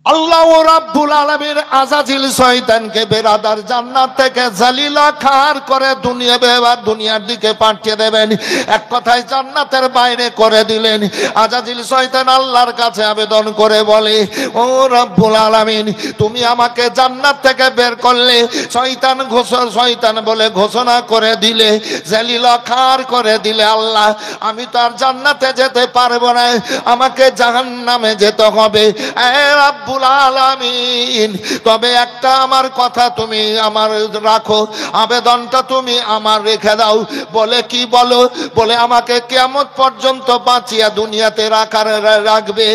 আল্লাহ রাব্বুল আলামিন আযাজিল শয়তানকে বেরাদার জান্নাত থেকে জালিলা খার করে দুনিয়ার দিকে পাঠিয়ে দেবেন। এক কথায় জান্নাতের বাইরে করে দিলেন। আযাজিল শয়তান আল্লাহর কাছে আবেদন করে বলে, ও রাব্বুল আলামিন, তুমি আমাকে জান্নাত থেকে বের করলে, শয়তান বলে ঘোষণা করে দিলে, জালিলা খার করে দিলে, আল্লাহ আমি তো আর জান্নাতে যেতে পারবো না, আমাকে জাহান্নামে যেতে হবে। রাব্বুল আলামিন, তবে একটা আমার কথা তুমি আমার রাখো, আবেদনটা তুমি আমার রেখে দাও। বলে কি বলো? বলে আমাকে কিয়ামত পর্যন্ত বাঁচিয়ে দুনিয়াতে রাখবে,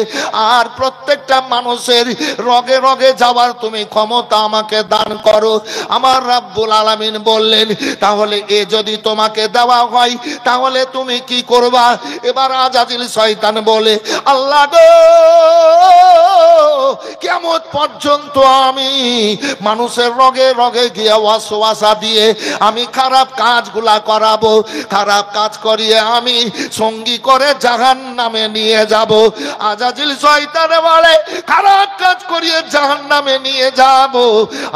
আর প্রত্যেকটা মানুষের রগে রগে যাওয়ার তুমি ক্ষমতা আমাকে দান করো। আমার রাব্বুল আলামিন বললেন, তাহলে এ যদি তোমাকে দেওয়া হয় তাহলে তুমি কি করবা? এবার আযাজিল শয়তান বলে, আল্লাহ গো, কিয়ামত পর্যন্ত আমি মানুষের রগে রগে গিয়ে ওয়াসওয়াসা দিয়ে আমি খারাপ কাজগুলা করাবো, খারাপ কাজ করিয়ে আমি সঙ্গী করে জাহান্নামে নিয়ে যাব। আযাজিল শয়তান বলে, খারাপ কাজ করিয়ে জাহান্নামে নিয়ে যাব?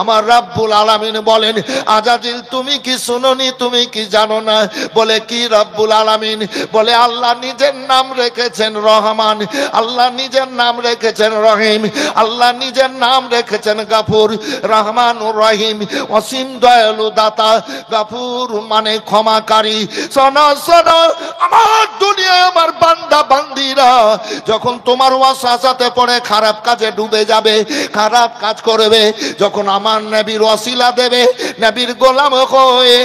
আমার রাব্বুল আলামিন বলেন, আযাজিল তুমি কি শুনোনি, তুমি কি জানো না? বলে কি রাব্বুল আলামিন? বলে আল্লাহ নিজের নাম রেখেছেন রহমান, আল্লাহ নিজের নাম রেখেছেন রহিম, আল্লাহ নিজের নাম রেখেছেন গাফুর, রহমানুর রহিম, অসীম দয়ালু দাতা। গাফুর মানে ক্ষমাকারী। শোনো শোনো আমার দুনিয়ায় আমার বান্দা বান্দিরা যখন তোমার ওয়াসওয়াসাতে পড়ে খারাপ কাজে ডুবে যাবে, খারাপ কাজ করবে, যখন আমার নবীর ওসিলা দেবে, নবীর গোলাম হয়ে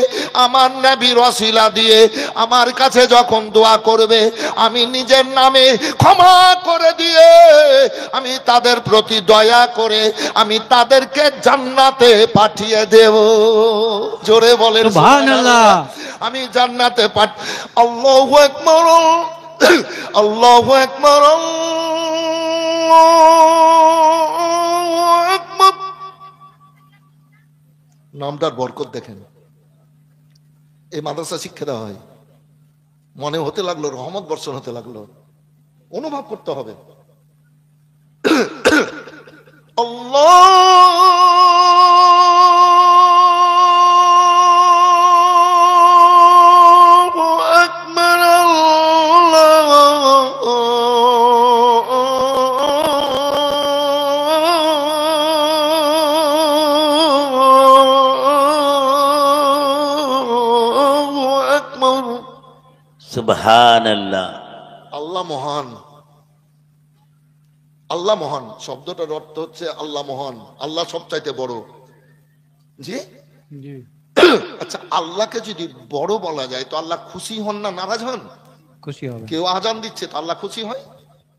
আমার নবীর ওসিলা দিয়ে আমার কাছে যখন দোয়া করবে, আমি নিজের নামে ক্ষমা করে দিয়ে আমি তাদের প্রতি দয়া করে আমি তাদেরকে জান্নাতে পাঠিয়ে দেব। জোরে বলেন সুবহানাল্লাহ। আমি জান্নাতে আল্লাহু আকবার, আল্লাহু আকবার, আল্লাহু আকবার। নামটার বরকত দেখেন। এই মাদ্রাসা শিক্ষা দেওয়া হয়, মনে হতে লাগলো রহমত বর্ষণ হতে লাগলো, অনুভব করতে হবে। আল্লাহু আকবার, আল্লাহু আকবার। সুবহানাল্লাহ। আল্লাহ মহান, আল্লাহ মহান শব্দটার অর্থ হচ্ছে আল্লাহ মহান, আল্লাহ সবচাইতে বড়। জি, আচ্ছা, আল্লাহকে যদি বড় বলা যায় তো আল্লাহ খুশি হন না নারাজ হন? খুশি হবে। কেউ আজান দিচ্ছে তো আল্লাহ খুশি হয়?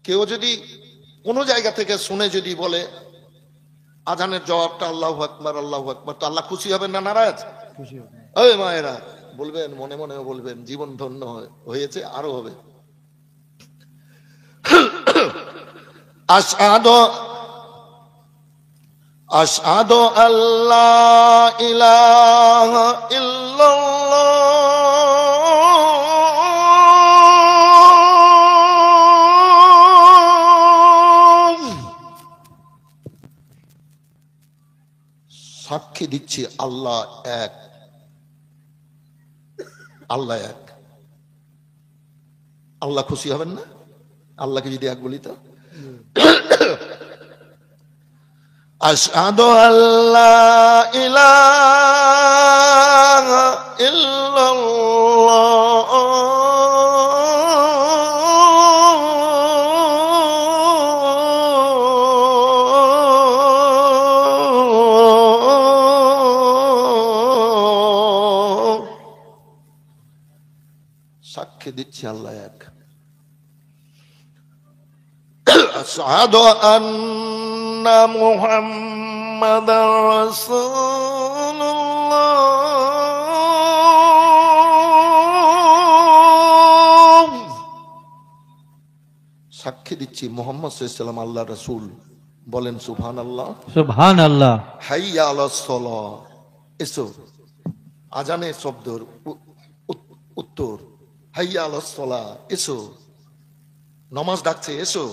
কেউ যদি কোনো জায়গা থেকে শুনে যদি বলে আজানের জবাবটা আল্লাহু আকবার, আল্লাহু আকবার, তো আল্লাহ খুশি হবেন না নারাজ? খুশি হবে। ওই মায়েরা বলবেন, মনে মনে বলবেন, জীবন ধন্য হয়েছে, আরো হবে। আশহাদু আল্লা ইলাহা ইল্লাল্লাহ, সাক্ষী দিচ্ছি আল্লাহ এক, আল্লাহ এক। আল্লাহ খুশি হবেন না আল্লাহকে যদি এক বলি? তো আশহাদু আল্লা ইলাহা ইল্লাল্লাহ, সাক্ষী দিচ্ছি আল্লাহ এক। আশহাদু আন্না মুহাম্মাদার রাসূলুল্লাহ, সাক্ষী দিচ্ছি মুহাম্মদ সাল্লাল্লাহু আলাইহি ওয়াসাল্লাম আল্লাহর রাসূল। বলেন সুবহানাল্লাহ, সুবহানাল্লাহ। হাইয়া আলাস সালাহ, এসো। আজানের শব্দের উত্তর হাইয়া আলাস সালাহ, এসো। নামাজ ডাকছে, এসো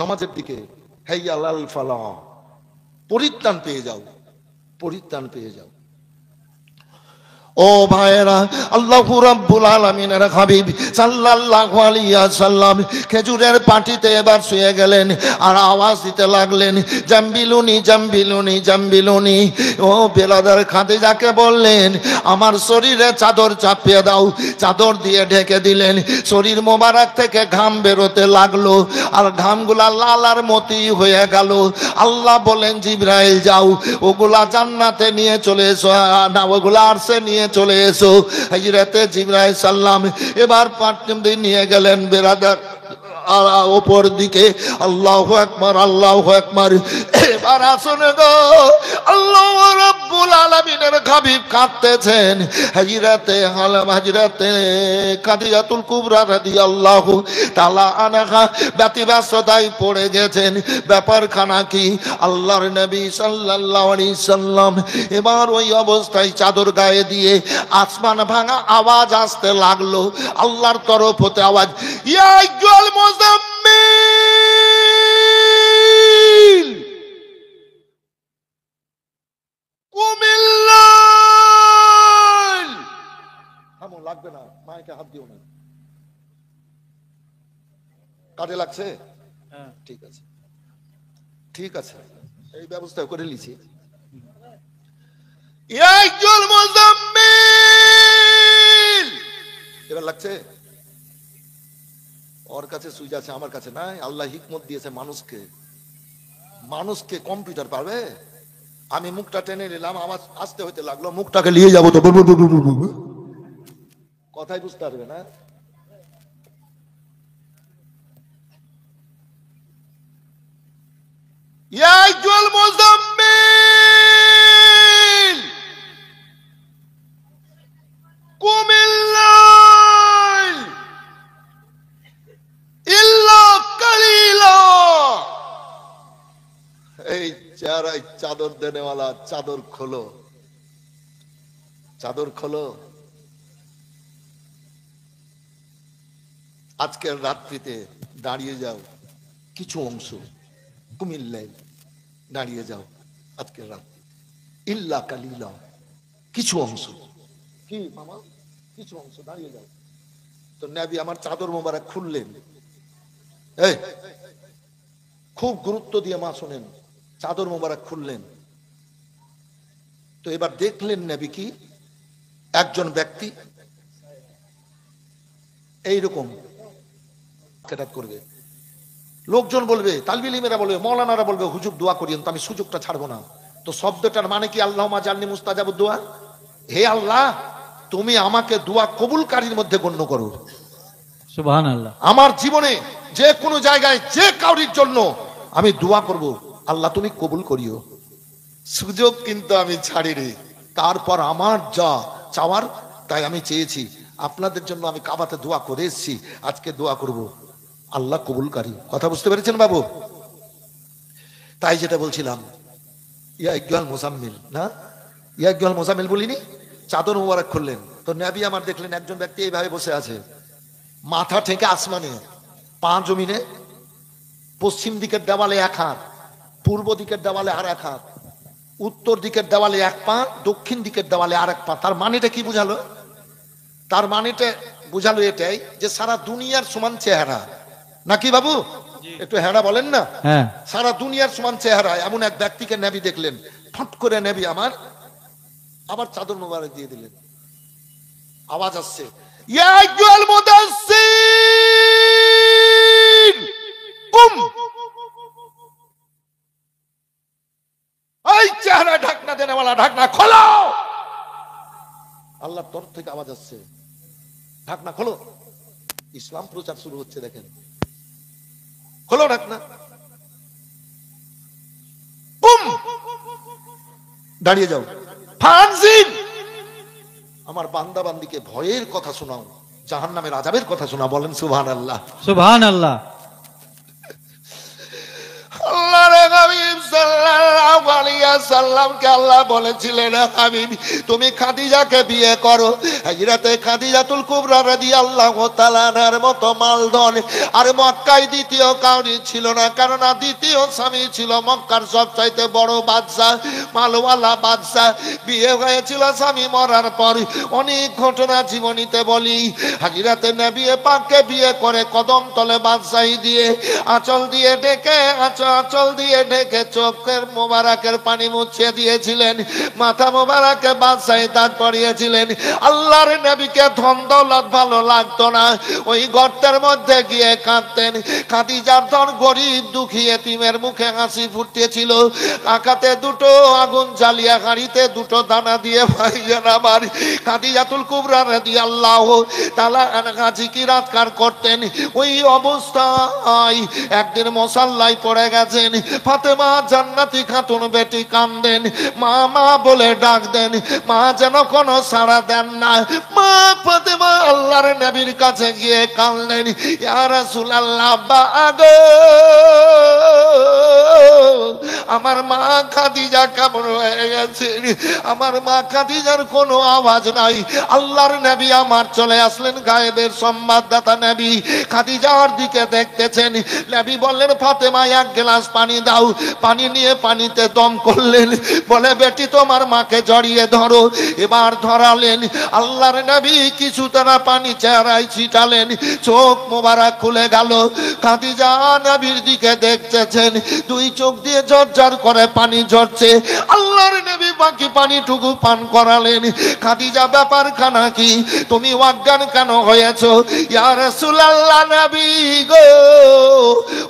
নামাজের দিকে। হাইয়া আলাল ফালাহ, পরিত্রাণ পেয়ে যাও, পরিত্রাণ পেয়ে যাও। ও ভাইরা, আল্লাহু রাব্বুল আলামিনের হাবিব সাল্লাল্লাহু আলাইহি ওয়াসাল্লাম খেজুরের পাটিতে এবার শুয়ে গেলেন আর আওয়াজ দিতে লাগলেন, জাম্বিলুনি জাম্বিলুনি জাম্বিলুনি। ও বেলাদার খাদিজাকে বললেন, আমার শরীরে চাদর চাপিয়ে দাও। চাদর দিয়ে ঢেকে দিলেন। শরীর মোবারক থেকে ঘাম বেরোতে লাগলো আর ঘামগুলা লাল আর মতি হয়ে গেল। আল্লাহ বলেন, জিবরাইল যাও, ওগুলা জান্নাতে নিয়ে চলে এসো, না ওগুলা আরশে নিয়ে চলে এসো। হযরতে জিবরাইল সাল্লাম এবার পাটনি নিয়ে গেলেন বেরাদার ওপর দিকে। আল্লাহু আকবার, আল্লাহু আকবার। এবার আসুন গো, আল্লাহ রাব্বুল আলামিনের হাবিব কাঁদতেছেন। হযরতে খাদিজাতুল কুবরা রাদিয়াল্লাহু তাআলা আনহা ব্যতিব্যস্ততায় পড়ে গেছেন। ব্যাপারখানা কি? আল্লাহর নবী সাল্লাল্লাহু আলাইহি সাল্লাম এবার ওই অবস্থায় চাদর গায়ে দিয়ে আসমান ভাঙা আওয়াজ আসতে লাগলো। আল্লাহর তরফ হতে আওয়াজ, ইয়া আইয়ুহাল মুজাম্মিল কুমিল লাইল। থামো, লাগবে না, মাইকে হাত দিও না। কাজে লাগছে? ঠিক আছে, ঠিক আছে, এই ব্যবস্থা করে নিছি। ইয়া আইয়ুহাল মুজাম্মিল, এবার লাগছে? ওর কাছে সুইচ আছে, আমার কাছে নাই। আল্লাহ হিকমত দিয়েছে মানুষকে। মানুষকে কম্পিউটার পারবে? আমি মুখটা টেনে নিলাম, আওয়াজ আসতে হইতে লাগলো, মুখটাকে নিয়ে যাবো তো কথাই বুঝতে পারবে না। ইয়া আইয়ুহাল মুজাম্মিল কুমিল লাইল ইল্লা কালিলা। এই চেহারায় চাদর দেনেওয়ালা, চাদর খোলো, চাদর খোলো। আজকের রাত্রিতে দাঁড়িয়ে যাও, কিছু অংশ কুমিল্লায় দাঁড়িয়ে যাও আজকের রাত্রি। ইল্লা কালিলা, কিছু অংশ। কি মামা? কিছু অংশ দাঁড়িয়ে যাও। তো নবী আমার চাদর মোবারক খুললেন। এই খুব গুরুত্ব দিয়ে মা শোনেন, চাদর মোবারক খুললেন। তো এবার দেখলেন নবী কি একজন ব্যক্তি এইরকম করবে। লোকজন বলবে, তালবিল ইলমেরা বলবে, মৌলানারা বলবে, হুজুর দোয়া করিয়েন। তো আমি সুযোগটা ছাড়বো না। তো শব্দটার মানে কি? আল্লাহুম্মা জাআলনি মুস্তাজাবুদ দুআ, হে আল্লাহ তুমি আমাকে দোয়া কবুলকারীর মধ্যে গণ্য করো। সুবহানাল্লাহ। আমার জীবনে যে কোনো জায়গায় যে কাউরির জন্য আমি দোয়া করব, আল্লাহ তুমি কবুল করিও। সুযোগ কিন্তু আমি ছাড়িনি। তারপর আমার যা চাওয়ার তাই আমি চেয়েছি। আপনাদের জন্য আমি কাবাতে দোয়া করে এসেছি, আজকে দোয়া করব, আল্লাহ কবুলকারী। কথা বুঝতে পেরেছেন বাবু? তাই যেটা বলছিলাম, ইয়া আইয়ুহাল মুজাম্মিল, না ইয়া আইয়ুহাল মুজাম্মিল বলিনি? চাদর মোবারক খুললেন। তো নবী আমার দেখলেন একজন ব্যক্তি এইভাবে বসে আছে, মাথা থেকে আসমানে, পা জমিনে, পশ্চিম দিকের দেওয়ালে এক হাত, পূর্ব দিকের দেওয়ালে আর এক হাত, উত্তর দিকের দেওয়ালে এক পা, দক্ষিণ দিকের দেওয়ালে আর এক পা। তার মানেটা কি বুঝালো? তার মানেটা বুঝালো এটাই যে সারা দুনিয়ার সমান চেহারা, নাকি বাবু? একটু হ্যাঁ বলেন না। সারা দুনিয়ার সমান চেহারা এমন এক ব্যক্তিকে নবী দেখলেন। ফট করে নবী আমার আবার চাদর মোবারক দিয়ে দিলেন। আওয়াজ আসছে, ইয়া আইয়ুহাল মুদাসসির কুম। এই চেহারা ঢাকনা দেনেওয়ালা, ঢাকনা খোলো। আল্লাহর তরফ থেকে আওয়াজ আসছে, ঢাকনা খোলো। ইসলাম প্রচার শুরু হচ্ছে, দেখেন, খোলো ঢাকনা। কুম, দাঁড়িয়ে যাও। ফানজিল, আমার বান্দা বান্দিকে ভয়ের কথা শোনাও, জাহান্নামের আযাবের কথা শোনাও। বলেন সুবহানাল্লাহ, সুবহানাল্লাহ। আল্লাহর হাবিব সাল্লাল্লাহু আলাইহি সাল্লামকে আল্লাহ বলেছিলেন, হাবিব তুমি খাদিজাকে বিয়ে করো। হযরতে খাদিজাতুল কুবরা রাদিয়াল্লাহু তাআলা আনহার মতো মালধন আর মক্কায় দ্বিতীয় কাউরি ছিল না, কারণ দ্বিতীয় স্বামী ছিল মক্কার সবচাইতে বড় বাদশা, মালওয়ালা বাদশা। বিয়ে হয়েছিল স্বামী মরার পর। অনেক ঘটনা জীবনীতে বলি। হযরতে নবী পাককে বিয়ে করে কদম তলে বাদশাহী দিয়ে আঁচল দিয়ে ঢেকে আঁচল দিয়ে ঢেকে চোখের মোবারকের পানি মুছিয়ে দিয়েছিলেন, মাথা মোবারকে বাদশাহী তাজ পরিয়েছিলেন। আল্লাহর নবীকে ধন দৌলত ভালো লাগতো না, ওই গর্তের মধ্যে গিয়ে কাঁদতেন। খাদিজার ধন গরিব দুঃখী এতিমের মুখে হাসি ফুটতেছিল। আকাতে দুটো আগুন জ্বালিয়ে হাঁড়িতে দুটো দানা দিয়ে ভাইজান আমার খাদিজাতুল কুবরা রাদিয়াল্লাহু তাআলা আনহা জিকিরাতকার করতেন। ওই অবস্থায় একদিন মুসাল্লায় পড়ে গেছেন। ফাতেমা জান্নাতি খাতুন বেটি কাঁদেন, মা মা বলে ডাক দেন, মা যেন কোনো সাড়া দেন না। মা ফাতেমা আল্লাহর নবীর কাছে গিয়ে কাঁদলেন, ইয়া রাসূলুল্লাহ বাগো, আমার মা খাদিজা কেমন হয়ে গেছে, আমার মা খাদিজার কোনো আওয়াজ নাই। আল্লাহর নবী আমার চলে আসলেন, গায়েবের সংবাদদাতা নবী খাদিজার দিকে দেখতেছেন। নবী বললেন, ফাতেমা এক গ্লাস পানি দাও। পানি নিয়ে পানিতে দম করলেন, বলে বেটি তোমার মাকে জড়িয়ে ধরো। এবার ধরালেন। আল্লাহর নবী কিছু তারা পানি চেহারায় ছিটালেন, চোখ মোবারক খুলে গেল। খাদিজা নবীর দিকে দেখতেছেন, দুই চোখ দিয়ে ঝরঝর করে পানি ঝরছে। আল্লাহর নবী বাকি পানিটুকু পান করালেন। খাদিজা ব্যাপার খানা কি, তুমি অজ্ঞান কেন হয়েছো? ইয়া রাসূলুল্লাহ নবী গো,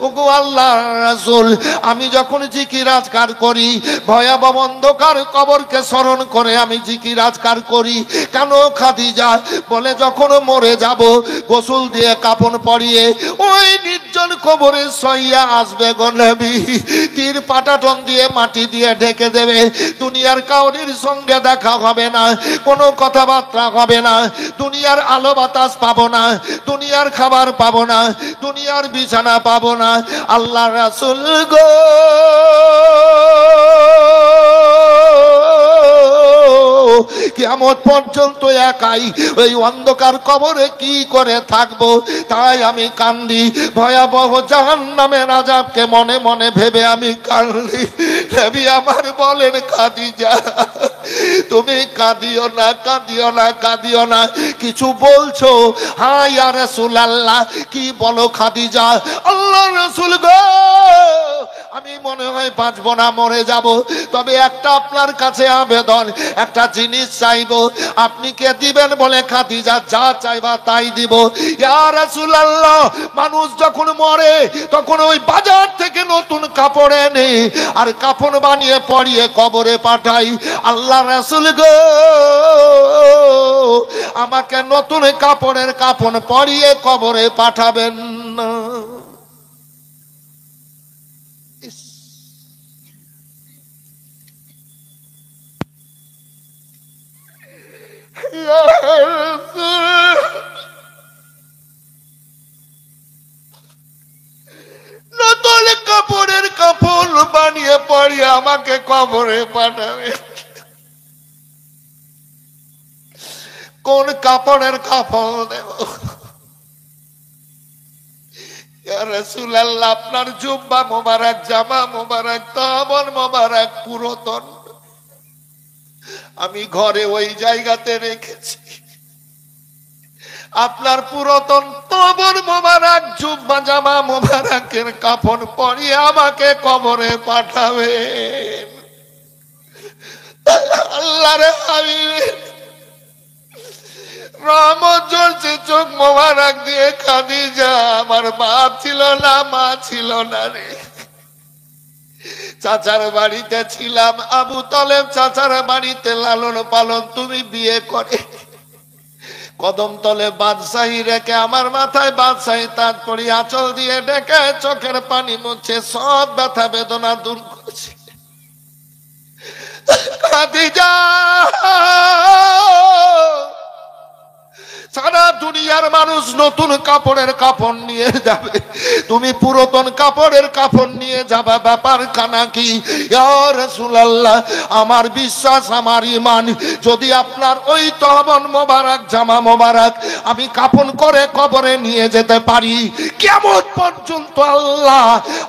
ওগো আল্লাহর রাসূল, আমি যখন জিকির আজকার করি, ভয়াবহ অন্ধকার কবরকে স্মরণ করে আমি জিকির আজকার করি। কেন খাদিজা? বলে যখন মরে যাব গোসল দিয়ে কাফন পরিয়ে ওই নির্জন কবরে সইয়া আসবে গো নবী, তীর পাটাটন দিয়ে মাটি দিয়ে ঢেকে দেবে। দুনিয়ার কাউরির সঙ্গে দেখা হবে না, কোনো কথাবার্তা হবে না, দুনিয়ার আলো বাতাস পাবো না, দুনিয়ার খাবার পাবো না, দুনিয়ার বিছানা পাবো না। আল্লাহ রাসূল গো, কিয়ামত পর্যন্ত একাই ওই অন্ধকার কবরে কি করে থাকবো? তাই আমি কান্দি, ভয়াবহ জাহান্নামের আযাবকে মনে মনে ভেবে আমি কান্দি। নবী আমার বলেন, খাদিজা তুমি কাঁদিও না, কাঁদিও না, কাঁদিও না। কিছু বলছো? হ্যাঁ ইয়া রাসূলুল্লাহ। কি বলো খাদিজা? আল্লাহর রাসূল গো, আমি মনে হয় বাঁচবো না, মরে যাব। তবে একটা আপনার কাছে আবেদন, একটা জিনিস চাইবো, আপনি কে দিবেন? বলে খাদিজা যা চাইবা তাই দিব। ইয়া রাসূলুল্লাহ, মানুষ যখন মরে তখন ওই বাজার থেকে নতুন কাপড় এনে আর কাফন বানিয়ে পরিয়ে কবরে পাঠাই। আল্লাহ রাসূল গো, আমাকে নতুন কাপড়ের কাফন পরিয়ে কবরে পাঠাবেন না। নতুন কাপড়ের কাপড় বানিয়ে পরিয়ে আমাকে কবরে পাঠাবে। কোন কাপড়ের কাপড় দেব? ইয়া রাসূলুল্লাহ, আপনার জুব্বা মোবারক, জামা মোবারক, তাবন মোবারক পুরাতন, আমি ঘরে ওই জায়গাতে রেখেছি। আপনার পুরাতন তাবন মোবারক, জুব্বা জামা মোবারকের কাফন পরিয়ে আমাকে কবরে পাঠাবেন। আল্লাহর হাবিব রহমত ঝরছে চোখ মোবারক দিয়ে। খাদিজা আমার বাপ ছিল না, মা ছিল না রে। চাচার বাড়িতে ছিলাম, আবু তলেব চাচার বাড়িতে লালন পালন, তুমি বিয়ে করে কদম তলে বাদশাহী রেখে আমার মাথায় বাদশাহী তাজ পরি আঁচল দিয়ে ডেকে চোখের পানি মুছে সব ব্যথা বেদনা দূর করেছে। খাদিজা সারা দুনিয়ার মানুষ নতুন কাপড়ের কাপড় নিয়ে যাবে, তুমি পুরাতন কাপড়ের কাপড় নিয়ে যাবে, ব্যাপার কানা কি? ইয়া রাসূলুল্লাহ, আমার বিশ্বাস, আমার ঈমান, যদি আপনার ওই তহবন মোবারক, জামা মোবারক আমি কাফন করে কবরে নিয়ে যেতে পারি, কিয়ামত পর্যন্ত আল্লাহ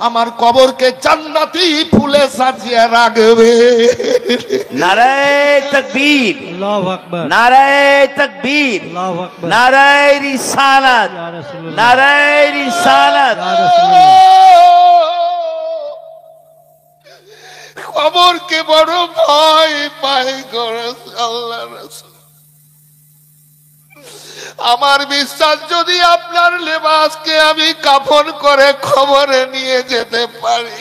আমার কবরকে জান্নাতি ফুলে সাজিয়ে রাখবে। নারায়ে তাকবীর, আল্লাহু আকবার, নারায়ে তাকবীর, আল্লাহু আকবার, নারায়ে রিসালাত, ইয়া রাসূলুল্লাহ, নারায়ে রিসালাত। ইয়া রাসূলুল্লাহ। কবরকে বড় ভয় পাই করে আল্লাহ রাসূল। আমার বিশ্বাস, যদি আপনার লেবাসকে আমি কাফন করে কবরে নিয়ে যেতে পারি,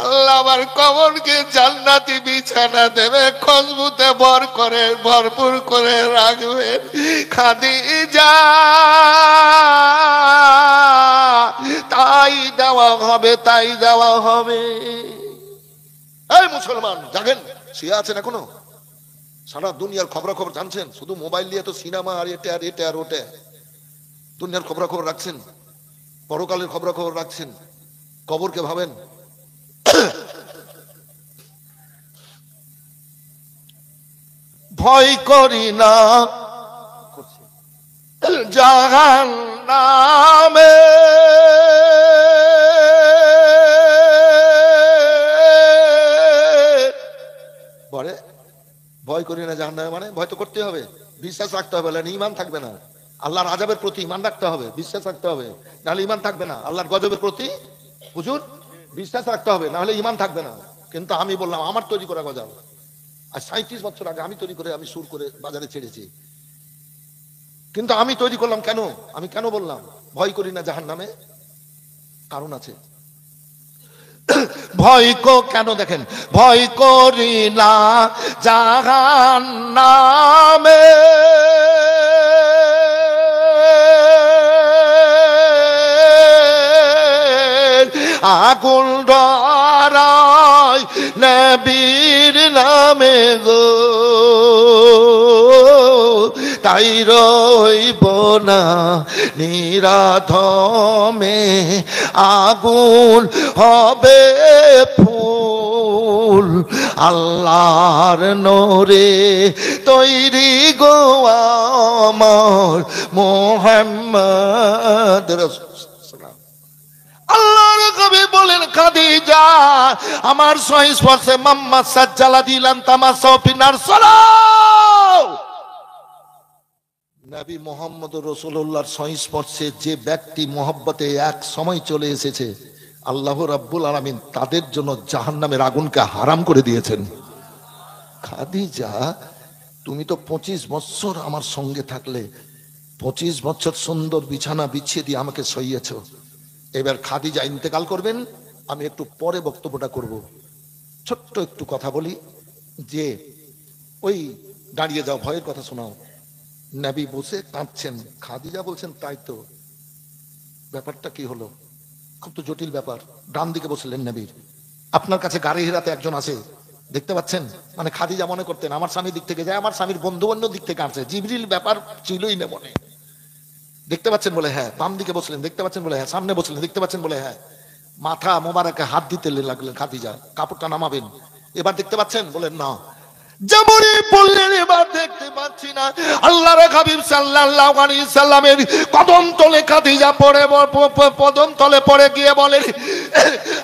আল্লাহ আমার কবরকে জান্নাতি বিছানা দেবে, খুশবুতে ভরপুর করে রাখবেন। খাদিজা, তাই দেওয়া হবে, তাই দেওয়া হবে। এই মুসলমান জাগেন, শুয়ে আছেন এখনো? সারা দুনিয়ার খবরাখবর জানছেন? শুধু মোবাইল নিয়ে তো সিনেমা আর এটা আর এটা আর ওটা। দুনিয়ার খবরাখবর রাখছেন, পরকালের খবরাখবর রাখছেন, কবরকে ভাবেন। ভয় করি না জাহান্নামে, বলে ভয় করি না জাহান্নামে, মানে ভয় তো করতে হবে, বিশ্বাস রাখতে হবে, না ঈমান থাকবে না। আল্লাহর আযাবের প্রতি ঈমান রাখতে হবে, বিশ্বাস রাখতে হবে, নাহলে ঈমান থাকবে না। আল্লাহর গজবের প্রতি বুঝুন বিশ্বাস রাখতে হবে, নাহলে ঈমান থাকবে না। কিন্তু আমি বললাম আমার তৈরি করা গজব, আর 37 বছর আগে আমি তৈরি করে, আমি সুর করে বাজারে ছেড়েছি। কিন্তু আমি তৈরি করলাম কেন? আমি কেন বললাম ভয় করি না জাহান্নামে? কারণ আছে। ভয় কেন দেখেন, ভয় করি না জাহান্নামে, আগুন ডরাই নবীর নামে গো, তাই রইব না নিরাধমে, আগুন হবে ফুল আল্লাহর নূরে তৈরি গো আমার মুহাম্মদ রাসূলুল্লাহ। আল্লাহর কবি বলেন, খাদিজা আমার সংস্পর্শে মাম্মা সাজ্জালা দিলাম তামাসা ফিনার সালাও। নবী মুহাম্মদ রাসূলুল্লাহর সংস্পর্শে যে ব্যক্তি মোহব্বতে এক সময় চলে এসেছে, আল্লাহ রাব্বুল আলামিন তাদের জন্য জাহান্নামের আগুনকে হারাম করে দিয়েছেন। খাদিজা, তুমি তো 25 বছর আমার সঙ্গে থাকলে, 25 বছর সুন্দর বিছানা বিছিয়ে দিয়ে আমাকে সইয়েছ। এবার খাদিজা ইন্তেকাল করবেন, আমি একটু পরে বক্তব্যটা করব। ছোট্ট একটু কথা বলি, যে ওই দাঁড়িয়ে যাও, ভয়ের কথা শোনাও। নবী বসে কাঁদছেন, খাদিজা বলছেন তাই তো, ব্যাপারটা কি হলো? খুব তো জটিল ব্যাপার। ডান দিকে বসলেন নবীর, আপনার কাছে গাড়ি হেরাতে একজন আছে, দেখতে পাচ্ছেন? মানে খাদিজা মনে করতেন আমার স্বামীর দিক থেকে যায়, আমার স্বামীর বন্ধু অন্য দিক থেকে আসছে, জিবরিল ব্যাপার ছিলই না মনে। দেখতে পাচ্ছেন বলে হ্যাঁ। বাম দিকে বসলেন, দেখতে পাচ্ছেন বলে হ্যাঁ। সামনে বসলেন, দেখতে পাচ্ছেন বলে হ্যাঁ। মাথা মোবারকে হাত দিতে লাগলেন খাদিজা, কাপড়টা নামাবেন। এবার দেখতে পাচ্ছেন? বলেন না। যেমনই বললেন এবার দেখতে পাচ্ছি না। আল্লাহর হাবিব সাল্লাল্লাহু আলাইহি সাল্লামের কদম তলে খাদিজা পড়ে, কদম তলে পড়ে গিয়ে বলেন,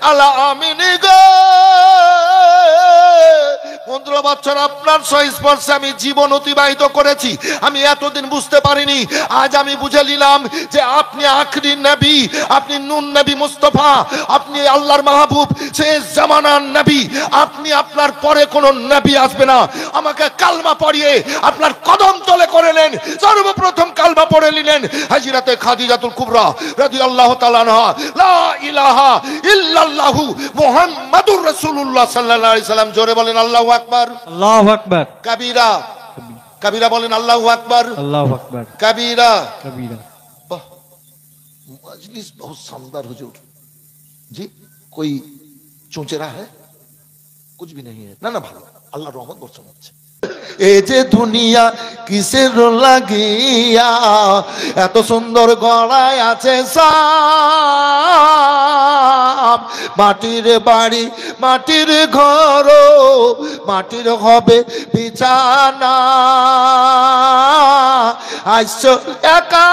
আলা আমিনি গো, 15 বছর আপনার সংস্পর্শে আমি জীবন অতিবাহিত করেছি, আমি এতদিন বুঝতে পারিনি, আজ আমি বুঝে নিলাম যে আপনি আখরি নবী, আপনি নূর নবী মুস্তাফা, আপনি আল্লাহর মাহবুব, শেষ জামানার নবী, আপনি, আপনার পরে কোন নবী আসবে না। আমাকে কালমা পড়িয়ে আপনার কদম তলে করে নেন। সর্বপ্রথম কালমা পড়ে নিলেন হযরতে খাদিজাতুল কুবরা রাদিয়াল্লাহু তাআলা আনহা, লা ইলাহা ইল্লাল্লাহু মুহাম্মাদুর রাসূলুল্লাহ সাল্লাল্লাহু আলাইহি সাল্লাম। জোরে বলেন আল্লাহু আকবার। আল্লাহু আকবার। কবিরা, কবিরা বলেন আল্লাহু আকবার। আল্লাহু আকবার। কবিরা, কবিরা। वाह, मजलिस बहुत शानदार हुजूर जी। कोई चोचेरा है? कुछ भी नहीं है ना, ना, ভালো, আল্লাহর রহমত বর্ষণ হচ্ছে। এই যে দুনিয়া কিসের লাগিয়া এত সুন্দর গড়ায় আছে সাপ, মাটির বাড়ি মাটির ঘর মাটির হবে বিছানা, আইসো একা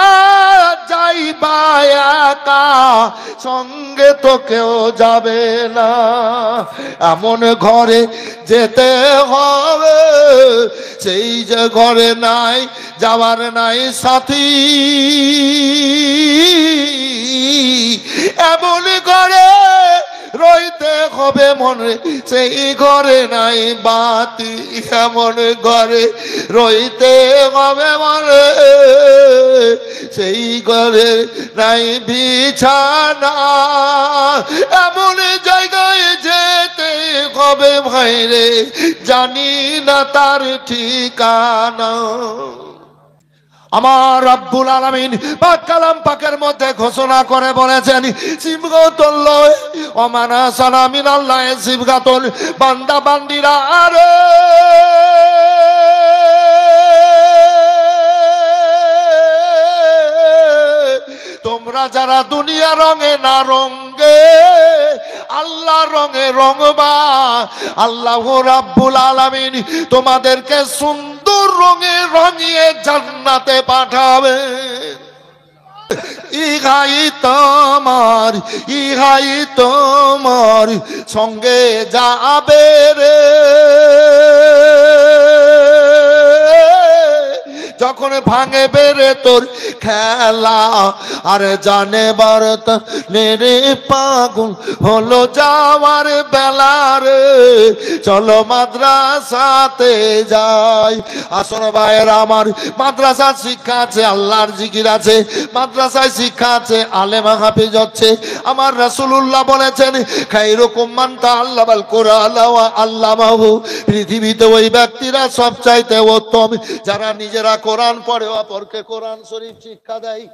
যাইবা একা সঙ্গে তো কেউ যাবে না, এমন ঘরে যেতে হবে সেই যে ঘরে নাই যাওয়ার নাই সাথী, এমন ঘরে রইতে হবে মনে সেই ঘরে নাই বাতি, এমন ঘরে রইতে হবে মনে সেই ঘরে নাই বিছানা, এমন জায়গায় যেতে হবে ভাইরে জানি না তার ঠিকানা। আমার রব্বুল আলামিন পাক কালাম পাকের মধ্যে ঘোষণা করে বলেছেন সিবগাতুল ওমানা সালামিন আল্লাহ সিবগাতুল বান্দা বান্দিরা আরে তোমরা যারা দুনিয়া রঙে না রঙে আল্লাহ রঙে রঙবা, আল্লাহ রাব্বুল আলামিন তোমাদেরকে সুন্দর রঙে রঙিয়ে জান্নাতে পাঠাবে। ইহাই তোমার সঙ্গে যাবে রে, যখন ভাঙে বেড়ে তোর খেলা আর জানে বারত নেরে পাগল হলো যাওয়ার বেলা রে, চলো মাদ্রাসাতে যাই। আসুন ভাইয়েরা আমার, মাদ্রাসার শিক্ষা আছে, আল্লাহর জিকির আছে, মাদ্রাসায় শিক্ষা আছে, আলেমা হাফিজ হচ্ছে। আমার রাসূলুল্লাহ বলেছেন খায়রুকুম মান তাআল্লামাল কুরআন ওয়া আল্লামাহু, পৃথিবীতে ওই ব্যক্তিরা সবচাইতে উত্তম যারা নিজেরা কোরআন পড়ে অপরকে কোরআন শরীফ শিক্ষা দেয়।